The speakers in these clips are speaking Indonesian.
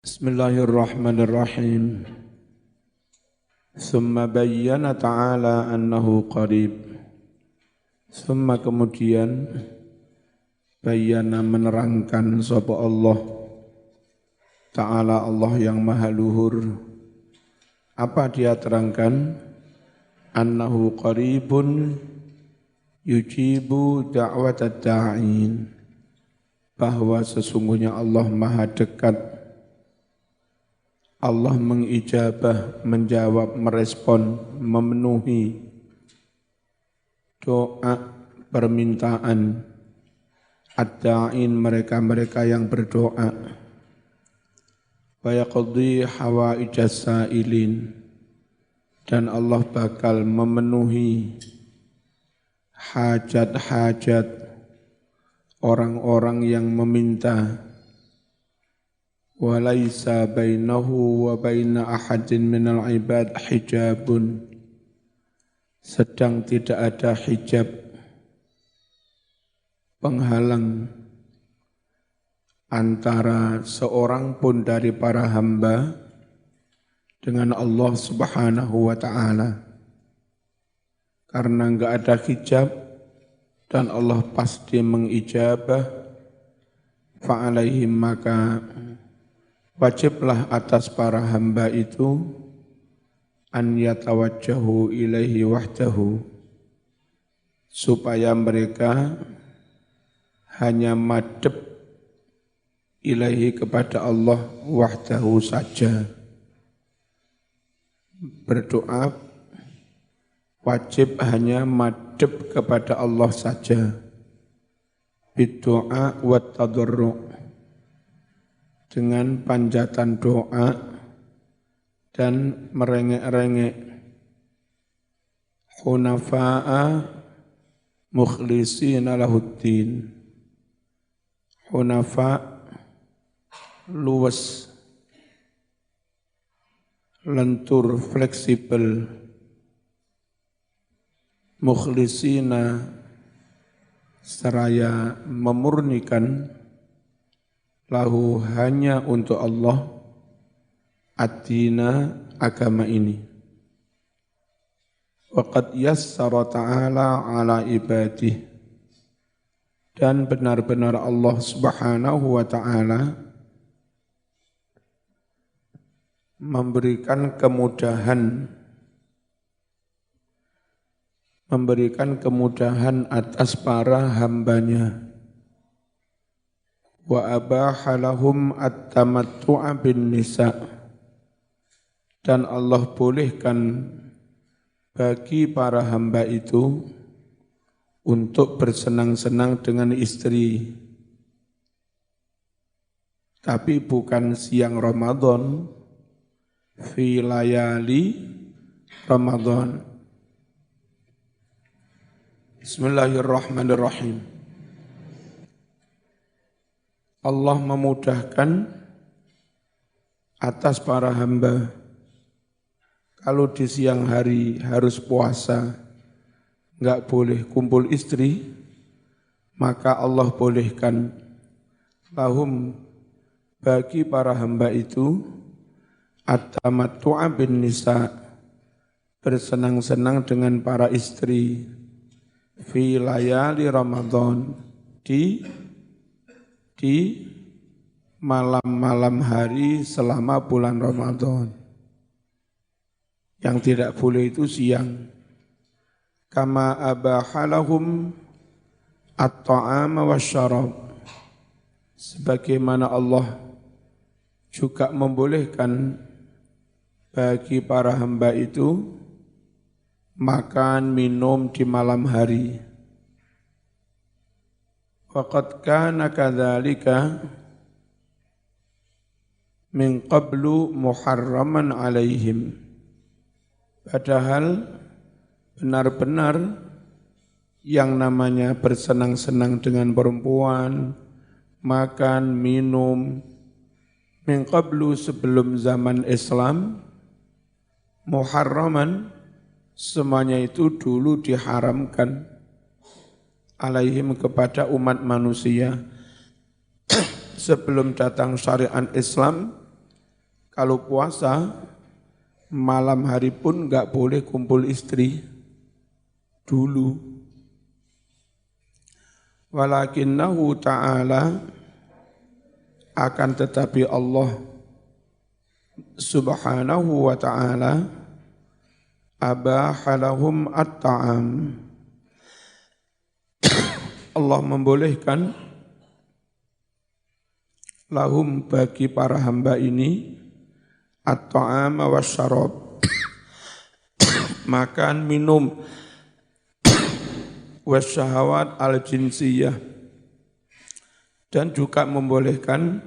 Bismillahirrahmanirrahim. Summa bayyana ta'ala annahu qarib. Summa kemudian bayyana menerangkan sapa Allah Ta'ala, Allah yang maha luhur. Apa dia terangkan? Annahu qaribun yujibu da'watat da'in. Bahwa sesungguhnya Allah maha dekat, Allah mengijabah, menjawab, merespon, memenuhi doa permintaan ad-da'in, mereka-mereka yang berdoa. Wa yaqdi hawaijas sa'ilin, dan Allah bakal memenuhi hajat-hajat orang-orang yang meminta. Walaisa bainahu wa baina ahadin minal ibad hijabun, sedang tidak ada hijab penghalang antara seorang pun dari para hamba dengan Allah Subhanahu wa ta'ala. Karena enggak ada hijab dan Allah pasti mengijabah, fa'alaihim maka wajiblah atas para hamba itu an yatawajjahu ilaihi wahdahu, supaya mereka hanya madhep ilaihi kepada Allah wahdahu saja. Berdoa wajib hanya madhep kepada Allah saja. Biddoa wa tadarru', dengan panjatan doa dan merengek-rengek. Hunafa'a mukhlisina lahuddin. Hunafa' luwes, lentur, fleksibel. Mukhlisina seraya memurnikan, lahu hanya untuk Allah, ad-dina agama ini. Waqad yassara ta'ala ala ibadih, dan benar-benar Allah Subhanahu wa ta'ala memberikan kemudahan atas para hambanya. Wa abaha lahum at-tamattu'a bin nisa', dan Allah bolehkan bagi para hamba itu untuk bersenang-senang dengan istri, tapi bukan siang Ramadan, fi layali Ramadan. Bismillahirrahmanirrahim. Allah memudahkan atas para hamba, kalau di siang hari harus puasa, enggak boleh kumpul istri, maka Allah bolehkan lahum bagi para hamba itu at-tamattu'a bin nisa', bersenang-senang dengan para istri, fi layali Ramadan, di malam-malam hari selama bulan Ramadan. Yang tidak boleh itu siang. Kama abahalahum at-ta'ama wasyarab, sebagaimana Allah juga membolehkan bagi para hamba itu makan minum di malam hari. Faqad kana kadzalika min qablu muharraman alaihim. Padahal benar-benar yang namanya bersenang-senang dengan perempuan, makan, minum, min qablu sebelum zaman Islam, muharraman, semuanya itu dulu diharamkan alaihim kepada umat manusia. Sebelum datang syariat Islam, Kalau puasa, malam hari pun enggak boleh kumpul istri dulu. Walakinnahu ta'ala, akan tetapi Allah subhanahu wa ta'ala abahalahum at-ta'am. Allah membolehkan lahum bagi para hamba ini at-ta'am wa syarab, makan minum, wa syahawat al-jinsiyah, dan juga membolehkan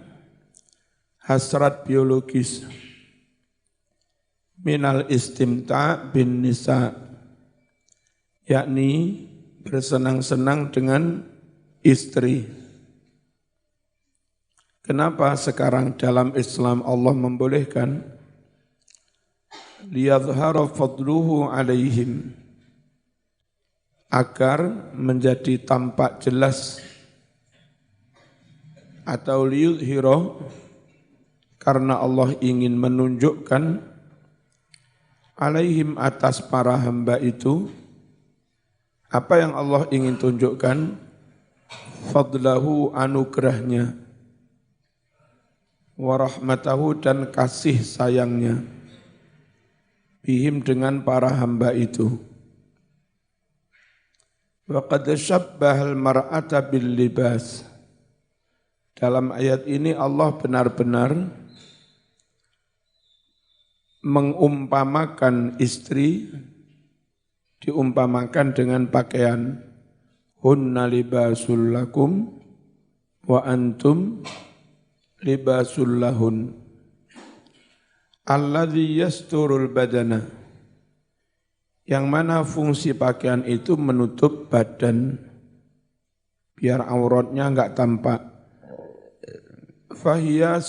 hasrat biologis, minal istimta' bin nisa, yakni bersenang-senang dengan istri. Kenapa sekarang dalam Islam Allah membolehkan? Liyadhhara fadluhu alaihim, agar menjadi tampak jelas, atau liyudhhira, karena Allah ingin menunjukkan alaihim, atas para hamba itu. Apa yang Allah ingin tunjukkan? Fadlahu, anugerahnya, wa rahmatahu, dan kasih sayangnya, bihim, dengan para hamba itu. Wa qad syabbahal mar'ata bil libas. Dalam ayat ini Allah benar-benar mengumpamakan istri, diumpamakan dengan pakaian. Hunna libasul lakum wa antum libasul lahun. Alladzi yasturul badana, yang mana fungsi pakaian itu menutup badan, biar auratnya enggak tampak. Fahiya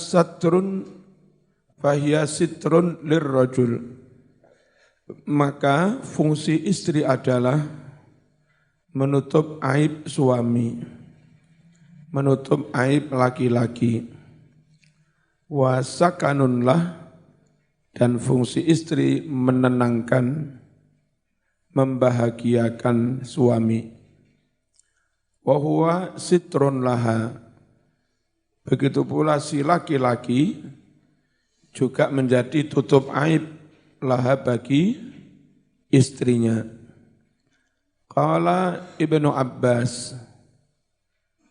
sitrun lirrajul, maka fungsi istri adalah menutup aib suami, menutup aib laki-laki. Wa sakanunlah, dan fungsi istri menenangkan, membahagiakan suami. Wa huwa sitrun laha, begitu pula si laki-laki juga menjadi tutup aib laha, bagi istrinya. Qala Ibnu Abbas,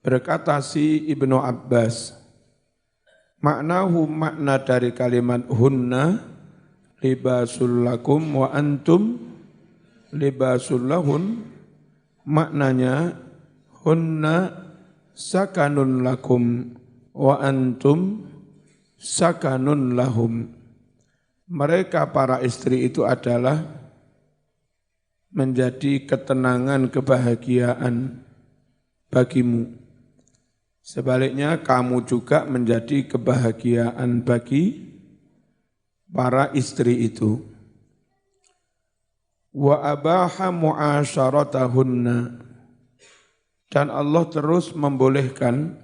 berkata si Ibnu Abbas, maknahu, makna dari kalimat hunna libasul lakum wa antum libasul lahun, maknanya hunna sakanun lakum wa antum sakanun lahum. Mereka para istri itu adalah menjadi ketenangan, kebahagiaan bagimu. Sebaliknya kamu juga menjadi kebahagiaan bagi para istri itu. Wa abaha mu'asyaratahunna, dan Allah terus membolehkan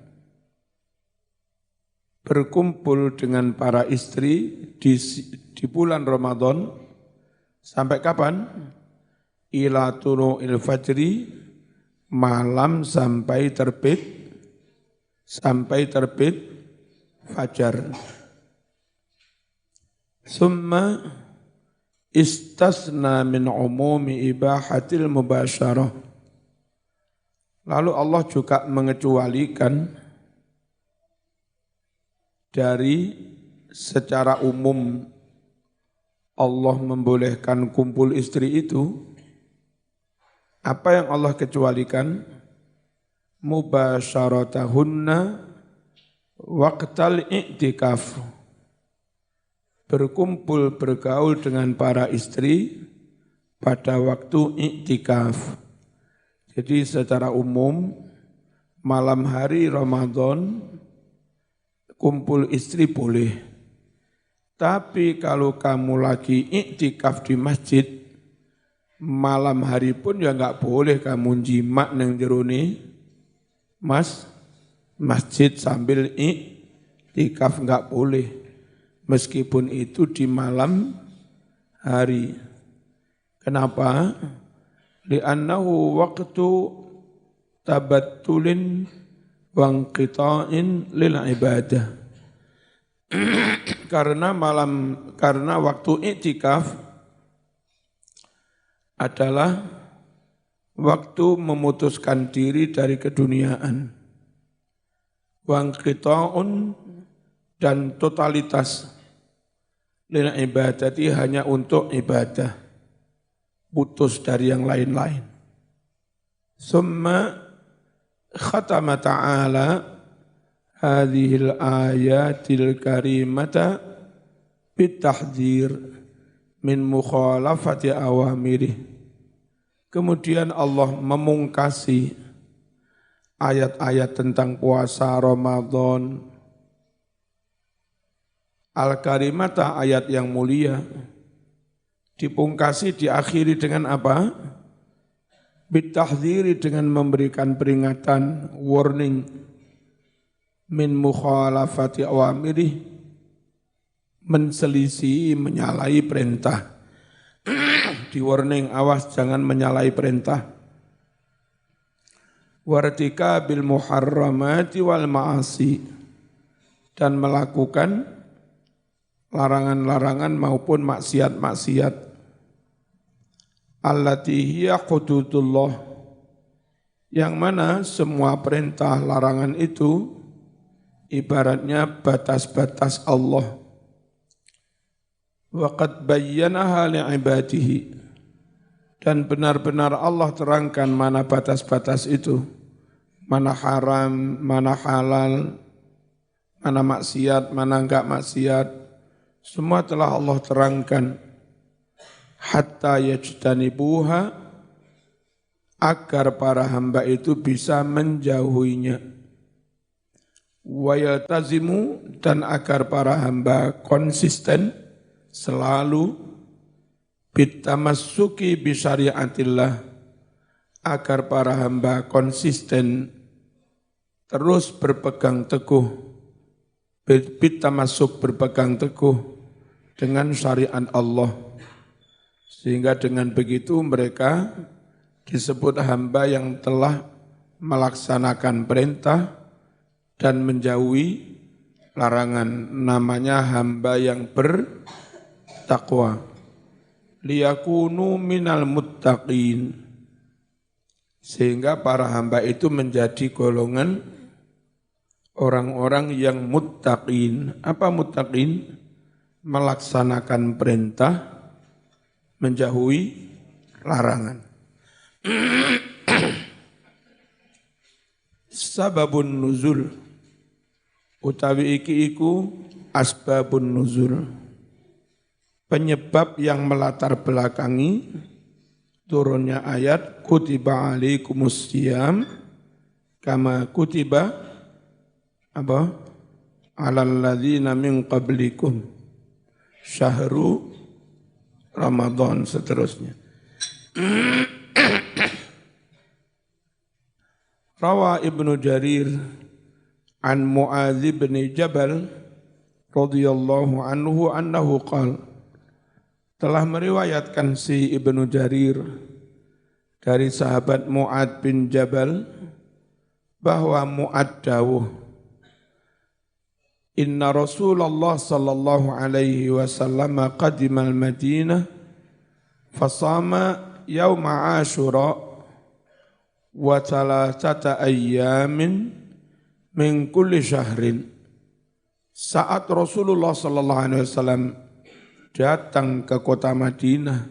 berkumpul dengan para istri di bulan Ramadan. Sampai kapan? Ila tulu'il fajri, malam sampai terbit fajar. Summa istasna min umumi ibahatil mubasyarah. Lalu Allah juga mengecualikan dari secara umum Allah membolehkan kumpul istri itu. Apa yang Allah kecualikan? Mubasyaratahunna waqtal i'tikaf, berkumpul bergaul dengan para istri pada waktu i'tikaf. Jadi secara umum malam hari Ramadan kumpul istri boleh. Tapi kalau kamu lagi i'tikaf di masjid, malam hari pun ya enggak boleh kamu jimak nang jerone masjid sambil i'tikaf, enggak boleh. meskipun itu di malam hari. Kenapa? Li'annahu waqtu tabattulin wa inqita'in lil ibadah. Karena waktu i'tikaf adalah waktu memutuskan diri dari keduniaan. Wa inqita'un dan totalitas lil ibadati hanya untuk ibadah, putus dari yang lain-lain. Summa khatama ta'ala hadhil ayatil karimata bitahdhir min mukhalafati awamirih. Kemudian Allah memungkasi ayat-ayat tentang puasa Ramadan. Al-Karimata ayat yang mulia dipungkasi diakhiri dengan apa? Bitahdziri dengan memberikan peringatan, warning min mukhalafati awamirih, menselisih, menyalahi perintah. Di warning, awas jangan menyalahi perintah. Wartika bil muharramati wal ma'asi, dan melakukan larangan-larangan maupun maksiat-maksiat. Allati hiya hududullah, yang mana semua perintah larangan itu ibaratnya batas-batas Allah. Wa qad bayyanaha li'ibadihi, dan benar-benar Allah terangkan mana batas-batas itu, mana haram, mana halal, mana maksiat, mana enggak maksiat. Semua telah Allah terangkan. Hatta yajtanibuha, agar para hamba itu bisa menjauhinya. Wa yaltazimu, dan agar para hamba konsisten selalu bitamassuki bisyariatillah, agar para hamba konsisten terus berpegang teguh, bitamassuk berpegang teguh dengan syariat Allah. Sehingga dengan begitu mereka disebut hamba yang telah melaksanakan perintah dan menjauhi larangan. Namanya hamba yang bertakwa. Liyakunu minal muttaqin, sehingga para hamba itu menjadi golongan orang-orang yang muttaqin. Apa muttaqin? Melaksanakan perintah, menjauhi larangan. Sababun nuzul, utawi iki iku asbabun nuzul, penyebab yang melatar belakangi turunnya ayat kutiba alaikumus syiyam kama kutiba apa? Alal ladzina min qablikum syahru Ramadan, seterusnya. Rawa Ibnu Jarir an Mu'adz bin Jabal radhiyallahu anhu annahu qala, telah meriwayatkan si Ibnu Jarir dari sahabat Mu'adz bin Jabal bahwa Mu'adz dawuh, inna Rasulullah sallallahu alaihi wasallam qadimal Madinah fasama yauma Asyura wa thalathata ayyamin min kulli syahrin. Saat Rasulullah sallallahu alaihi wasallam datang ke kota Madinah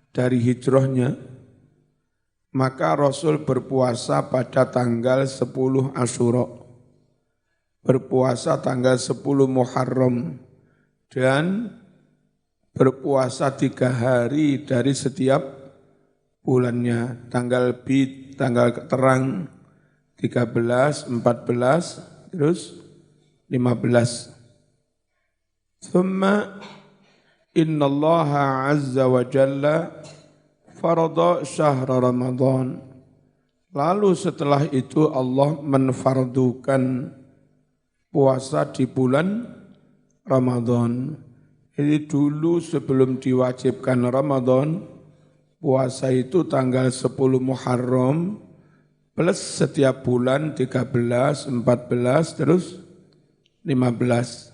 dari hijrahnya, maka Rasul berpuasa pada tanggal 10 Asyura, berpuasa tanggal 10 Muharram, dan berpuasa 3 hari dari setiap bulannya, tanggal bid, tanggal terang, 13, 14, terus 15. Thumma innallaha azza wa jalla farada syahra Ramadan. Lalu setelah itu Allah menfardukan puasa di bulan Ramadan. Jadi dulu sebelum diwajibkan Ramadan, puasa itu tanggal 10 Muharram plus setiap bulan 13, 14, terus 15.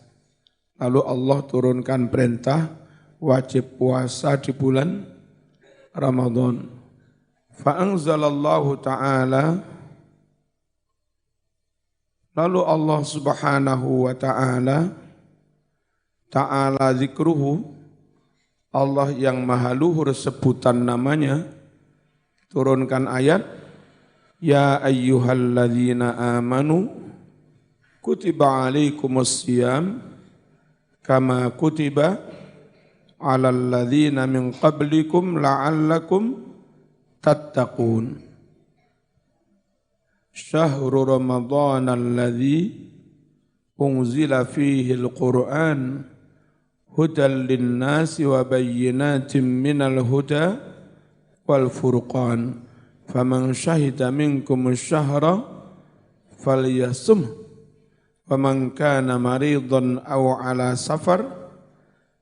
Lalu Allah turunkan perintah wajib puasa di bulan Ramadan. Fa'anzalallahu ta'ala, lalu Allah subhanahu wa ta'ala zikruhu, Allah yang maha luhur sebutan namanya, turunkan ayat, Ya ayyuhalladzina amanu, kutiba alaikumus siyam, kama kutiba alal ladzina min qablikum la'allakum tattaqun. Syahrul Ramadan alladzi unzila fihi al-Qur'an hudan lin-nasi wa bayyinatin minal huda wal furqan. Faman syahida minkum asy-syahra falyasum wa man kana maridan aw ala safar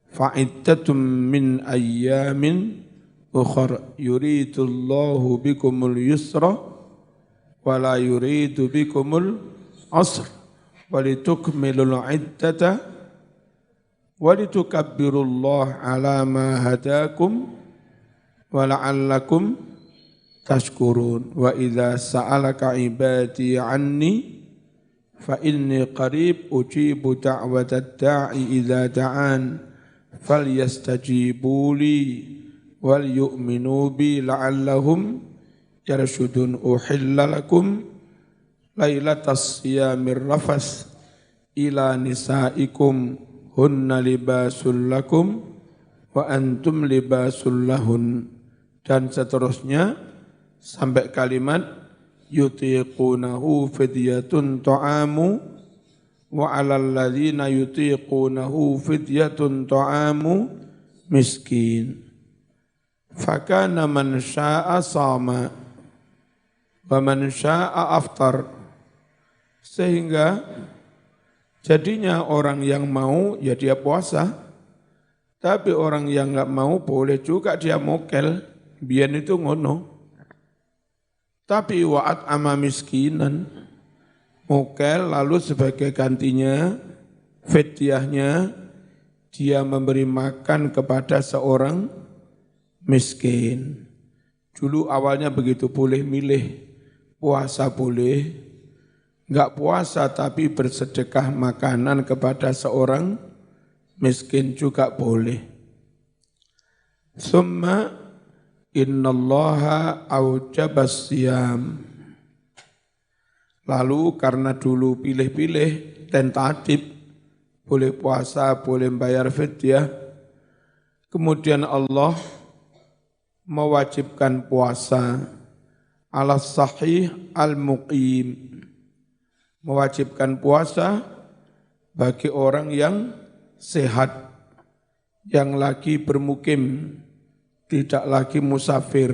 fa'iddatun min ayyamin ukhra yuridullahu bikumul yusra wa la yuridu bikumul usra wa litukmilul iddata walitukabbirullaha ala ma hadakum wa la'allakum tashkurun. Wa idza sa'alaka ibadi anni fa inni qarib ujibu da'watad da'i idza da'an falyastajibu li wal yu'minu bi la'allahum yarshudun. Uhilla lakum lailatas siyamir rafas ila nisaikum hunna libasul lakum wa antum libasul lahun, dan seterusnya sampai kalimat yutiqunahu fidyatun ta'amu wa 'alal ladzina yutiqunahu fidyatun ta'amu miskin. Fakana man syaa'a shama wa man syaa'a aftar, sehingga jadinya orang yang mau ya dia puasa, tapi orang yang enggak mau boleh juga dia mokel, biyen itu ngono. Tapi wa'at ama miskinan, mokel lalu sebagai gantinya, fidyahnya, dia memberi makan kepada seorang miskin. Dulu awalnya begitu, boleh milih, puasa boleh, enggak puasa tapi bersedekah makanan kepada seorang miskin juga boleh. Summa innallaha aujabas siyam. Lalu karena dulu pilih-pilih tentatif, boleh puasa, boleh bayar fidyah, kemudian Allah mewajibkan puasa ala sahih al-muqim, mewajibkan puasa bagi orang yang sehat, yang lagi bermukim, tidak lagi musafir.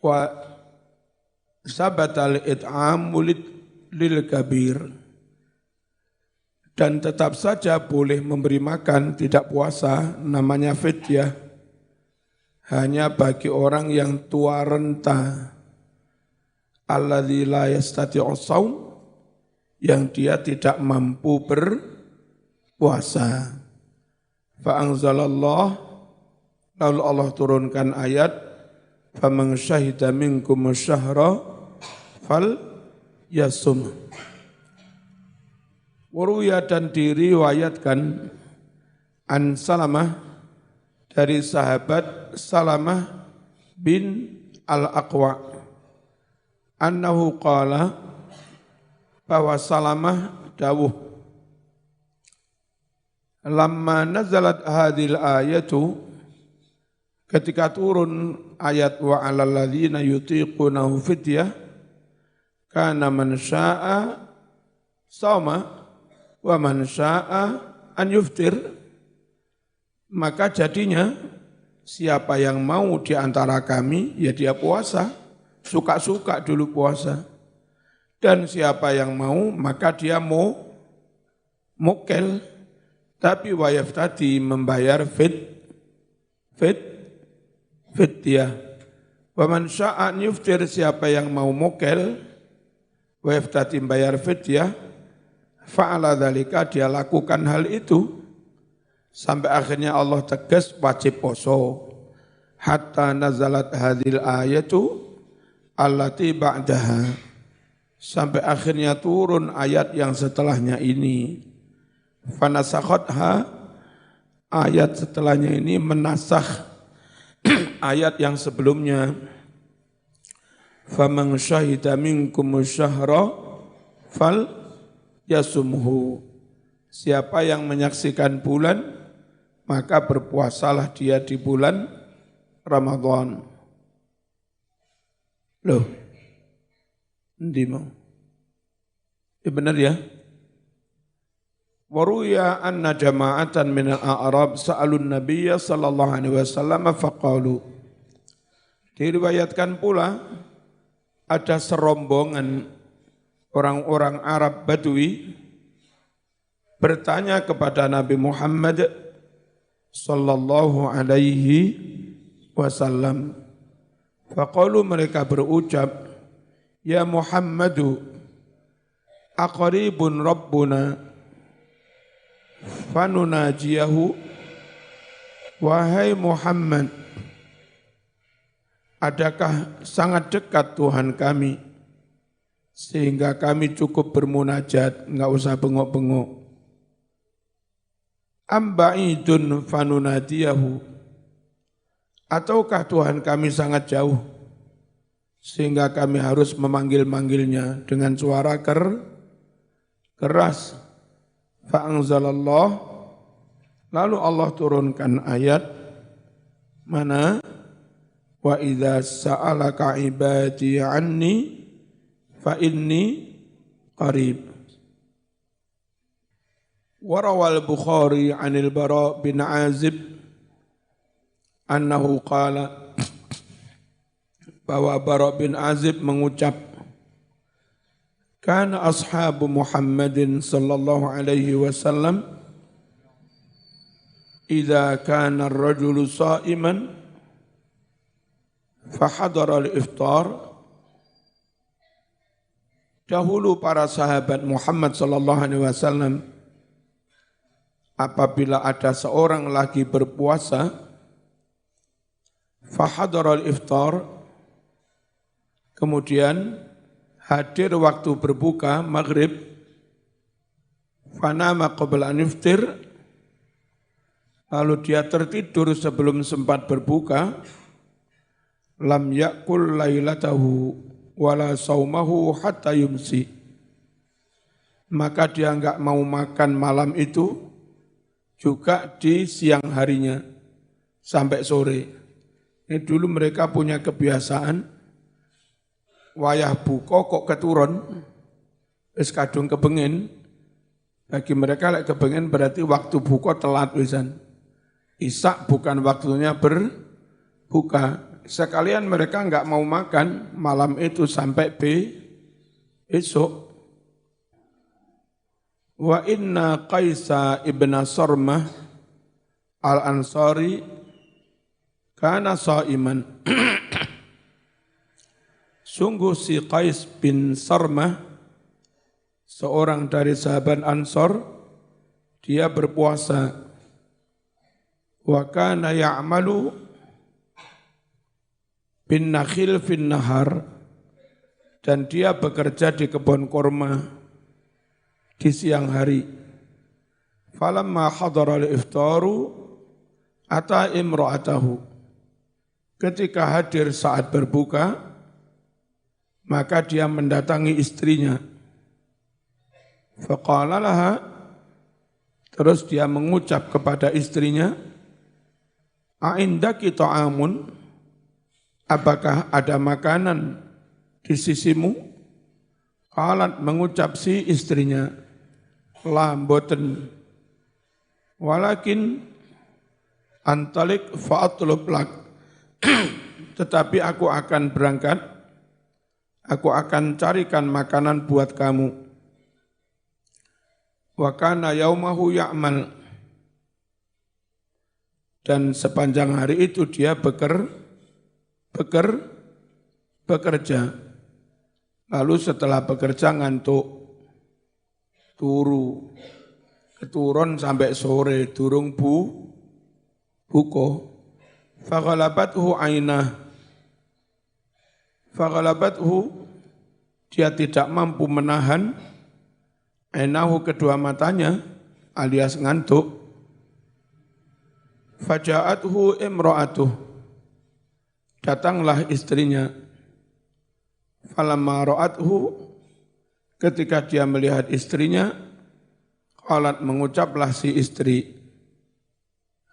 Wa sabatal it'amu lil kabir, dan tetap saja boleh memberi makan, tidak puasa, namanya fidyah, hanya bagi orang yang tua renta, alladzi la yastati'u shaum, yang dia tidak mampu berpuasa. Fa anzalallah, lalu Allah turunkan ayat, faman syahida minkum syahra fal yasum. Waruya, dan diriwayatkan an Salamah, dari sahabat Salamah bin Al-Aqwa, annahu qala, bahwa Salamah dawuh, lamma nazalat hadhil ayatu, ketika turun ayat wa 'alal ladzina yutiqunahu fidyah, kana man syaa'a shauma wa man syaa'a an yuftir, maka jadinya siapa yang mau di antara kami ya dia puasa, suka-suka dulu puasa, dan siapa yang mau maka dia mau mukel, tapi wayaf tadi membayar fidyah. Wa man syaa yuftir, siapa yang mau mukel wayaf tadi membayar fidyah, fa'ala dzalika, dia lakukan hal itu sampai akhirnya Allah tegas wajib poso. Hatta nazalat hadhil ayatu allati ba'daha, sampai akhirnya turun ayat yang setelahnya ini. Fanasakhatha, ayat setelahnya ini menasakh ayat yang sebelumnya. Faman syahida minkum syahra fal yasumhu, siapa yang menyaksikan bulan maka berpuasalah dia di bulan Ramadan. Loh, endi mau? Ya benar ya. Waruya anna jama'atan min al-a'rab sa'alun nabiyya sallallahu alaihi wasallam faqalu. Diriwayatkan pula ada serombongan orang-orang Arab Badui bertanya kepada Nabi Muhammad sallallahu alaihi wasallam. Faqalu, mereka berucap, ya Muhammadu aqribun rabbuna fanunajiyahu, wahai Muhammad, adakah sangat dekat Tuhan kami sehingga kami cukup bermunajat, enggak usah bengok-bengok. Amba'idun fanunadiyahu, ataukah Tuhan kami sangat jauh sehingga kami harus memanggil-manggilnya dengan suara keras. Fa'anzalallah, lalu Allah turunkan ayat mana? Wa idza sa'alaka ibadi anni fa inni qarib. Warawal Bukhari anil Bara bin Azib annahu qala, bahwa Bara bin Azib mengucap, kana ashabu Muhammadin sallallahu alaihi wasallam idza kana ar-rajulu sha'iman fahadara al-iftar. Dahulu para sahabat Muhammad sallallahu alaihi wasallam, apabila ada seorang lagi berpuasa, fahadara al-iftar, kemudian hadir waktu berbuka maghrib, fanama qabla an yuftir, lalu dia tertidur sebelum sempat berbuka, lam yakul lailatahu wala saumahu hatta yumsi, maka dia enggak mau makan malam itu juga di siang harinya sampai sore. Ini dulu mereka punya kebiasaan, wayah buka kok keturun, wis kadung kebengen. Bagi mereka lek kebengen berarti waktu buka telat wisan. Isak bukan waktunya berbuka. Sekalian mereka enggak mau makan malam itu sampai esok. Wa inna Qaisa ibn Sarmah al-Ansari kana shaiman. Sungguh si Qais bin Sarmah, seorang dari sahabat Ansor, dia berpuasa. Wa kana ya'malu bin nakhil fin nahar, dan dia bekerja di kebun korma di siang hari. Falamma hadara al-iftaru ata imra'atahu, ketika hadir saat berbuka, maka dia mendatangi istrinya. Faqala laha, terus dia mengucap kepada istrinya, a'indaki ta'amun, apakah ada makanan di sisimu? Qalat, mengucap si istrinya, la mboten, walakin antalik fa'atlub lak, tetapi aku akan berangkat, aku akan carikan makanan buat kamu. Wa kana yaumahu ya'mal. Dan sepanjang hari itu dia bekerja. Lalu setelah bekerja ngantuk, keturun sampai sore, durung buko. Faghalabathu dia tidak mampu menahan ainahu kedua matanya alias ngantuk. Faja'athu imra'atuh, datanglah istrinya. Falamma ra'athu, ketika dia melihat istrinya, qalat, mengucaplah si istri,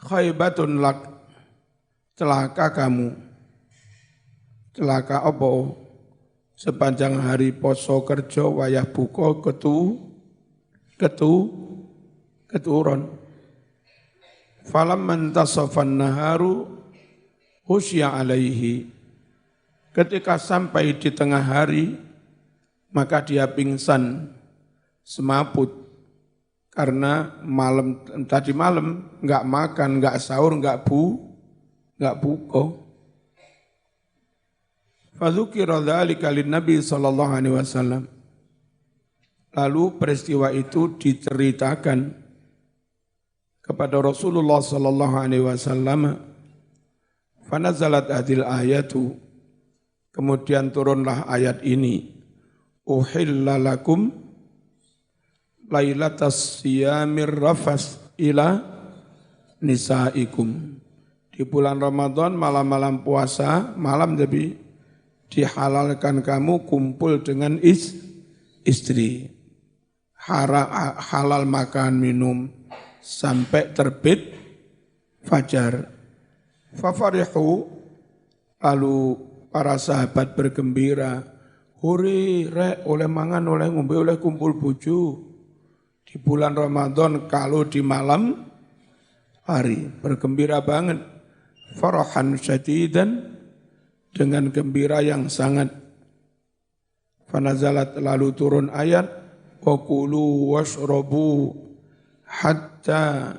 khaibatun lak, celaka kamu. Celaka apa? Sepanjang hari poso kerja wayah buka keturun. Falam mantasafan naharu husya alaihi. Ketika sampai di tengah hari, maka dia pingsan, semaput. Karena tadi malam enggak makan, enggak sahur, enggak buka. Fadzukira dzalika lin-nabi sallallahu alaihi wasallam. Lalu peristiwa itu diceritakan kepada Rasulullah sallallahu alaihi wasallam. Fanazalat hadhil ayatu, kemudian turunlah ayat ini. Uhilla lakum lailatas siyamir rafas ila nisaikum. Di bulan Ramadan, malam-malam puasa, malam jadi dihalalkan kamu kumpul dengan istri. Halal makan minum sampai terbit fajar. Fafarihu, lalu para sahabat bergembira. Hore, rek, oleh mangan, oleh ngombe, oleh kumpul bojo. Di bulan Ramadan kalau di malam hari, bergembira banget. Farahan syadidan, dengan gembira yang sangat. Fanazalat, lalu turun ayat, wa kulu washrabu hatta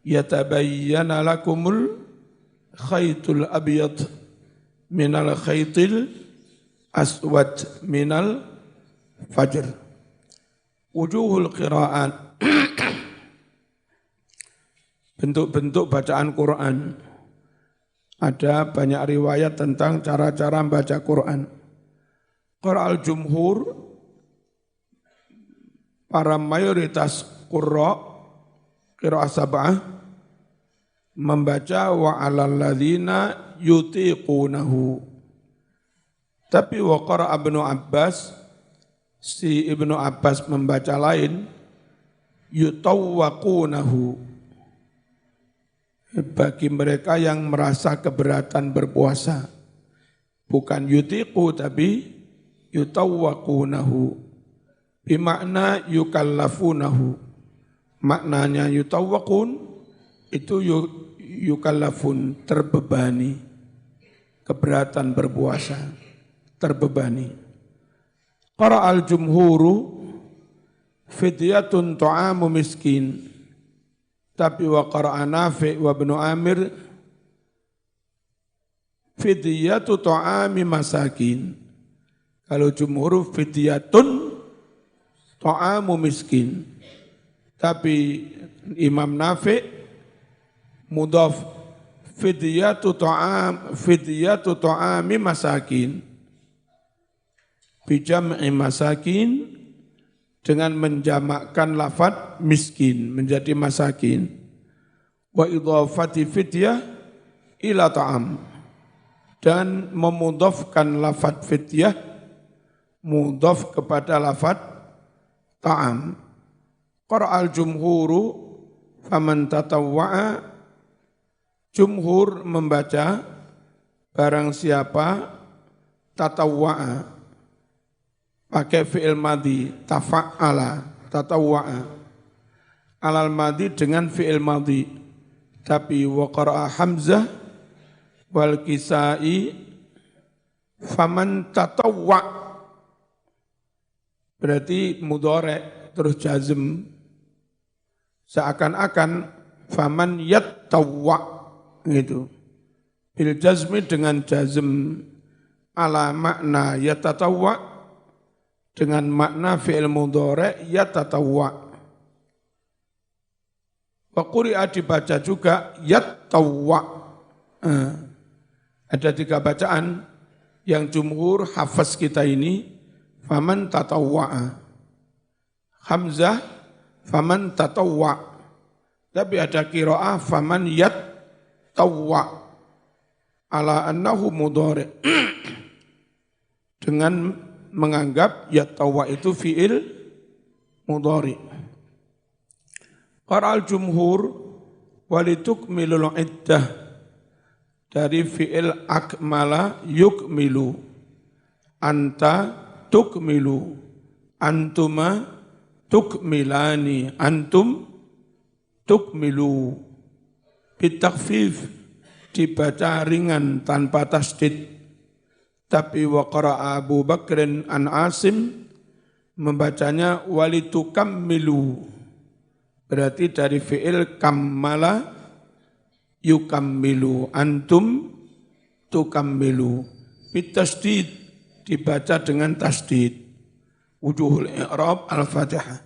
yatabayyana lakumul khaytul abyad minal khaytil aswad minal fajr. Wujuhul qira'at, bentuk-bentuk bacaan Quran. Ada banyak riwayat tentang cara-cara membaca Quran. Qira'al jumhur, para mayoritas qurra, qira'ah sab'ah, membaca wa 'alal ladzina yutiqunahu. Tapi wa qara'a Ibnu Abbas, si Ibnu Abbas membaca lain, yutawwaqunahu, bagi mereka yang merasa keberatan berpuasa. Bukan yutiqu tapi yutawwaqunahu. Bimakna yukallafunahu. Maknanya yutawwaqun itu yukallafun, terbebani. Keberatan berpuasa, terbebani. Qara'al jumhuru fidyatun ta'amu miskin. Tapi wa qara'a Nafi' wa Ibnu Amir fidyatu ta'ami masakin. Kalau jumhur fidyatun ta'amu miskin. Tapi Imam Nafi' mudhaf fidyatu ta'ami masakin. Bijam'i masakin, dengan menjamakkan lafadz miskin menjadi masakin. Wa idhafati fidyah ila ta'am, dan memudhafkan lafadz fidyah mudhaf kepada lafadz ta'am. Qara'al jumhuru faman tatawwa'a, jumhur membaca barang siapa tatawwa'a, pakai fi'il madhi, tafa'ala, tatawwa'a. Alal madhi dengan fi'il madhi. Tapi wa qara'a Hamzah wal Kisai faman tatawwa'. Berarti mudhari' terus jazm, Seakan-akan faman yattawwa gitu. Bil jazmi dengan jazm ala makna yatatawwa dengan makna fi'il mudhari' yatatawwa. Wa quri'a dibaca juga yattawwa. Ada 3 bacaan yang jumhur hafaz kita ini faman tatawwa'a. Hamzah faman tatawwa. Tapi ada qiraah faman yattawwa ala annahu mudhari. Dengan menganggap yattawwa itu fi'il mudhari. Qara'al jumhur walitukmilul iddah dari fi'il akmala yukmilu, anta tukmilu, antuma tukmilani, antum tukmilu. Bitakfif dibaca ringan tanpa tasdid. Tapi wa qara'a Abu Bakrin an Asim membacanya walitukammilu. Berarti dari fi'il kammala yukammilu, antum tukammilu. Bitasdid dibaca dengan tasdid. Wujuhul i'rab al-Fatihah.